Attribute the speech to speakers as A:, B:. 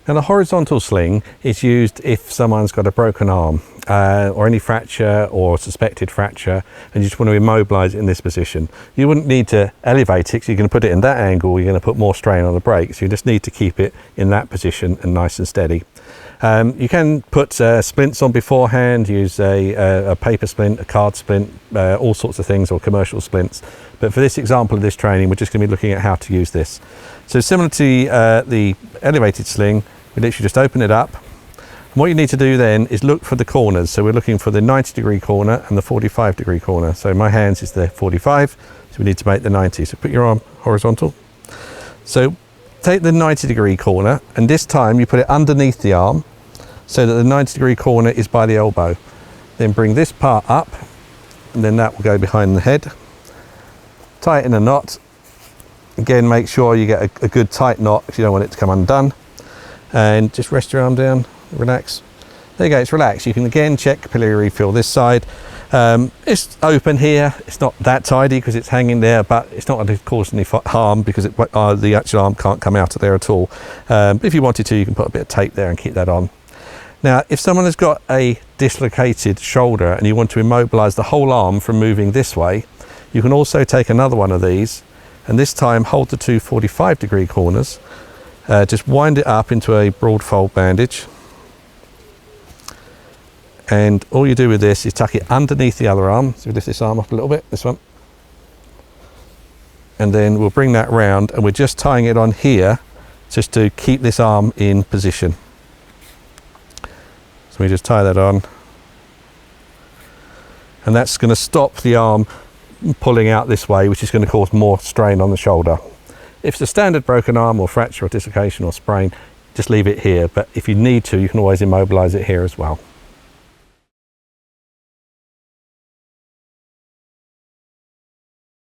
A: Now the horizontal sling is used if someone's got a broken arm or any fracture or suspected fracture, and you just want to immobilize it in this position. You wouldn't need to elevate it, so you're going to put it in that angle, you're going to put more strain on the brake, so you just need to keep it in that position and nice and steady. You can put splints on beforehand, use a paper splint, a card splint, all sorts of things, or commercial splints. But for this example of this training, we're just going to be looking at how to use this. So similar to the elevated sling, we literally just open it up. And what you need to do then is look for the corners. So we're looking for the 90-degree corner and the 45-degree corner. So my hands is the 45, so we need to make the 90. So put your arm horizontal. So take the 90-degree corner, and this time you put it underneath the arm so that the 90-degree corner is by the elbow. Then bring this part up, and then that will go behind the head. Tighten a knot. Again, make sure you get a good tight knot if you don't want it to come undone. And just rest your arm down, relax. There you go, it's relaxed. You can again check capillary refill this side. It's open here, it's not that tidy because it's hanging there, but it's not going to cause any harm because the actual arm can't come out of there at all. But if you wanted to, you can put a bit of tape there and keep that on. Now, if someone has got a dislocated shoulder and you want to immobilize the whole arm from moving this way, you can also take another one of these, and this time hold the two 45-degree corners. Just wind it up into a broad fold bandage, and all you do with this is tuck it underneath the other arm. So lift this arm up a little bit, this one, and then we'll bring that round, and we're just tying it on here just to keep this arm in position. So we just tie that on, and that's going to stop the arm pulling out this way, which is going to cause more strain on the shoulder. If it's a standard broken arm or fracture or dislocation or sprain, just leave it here, but if you need to, you can always immobilize it here as well.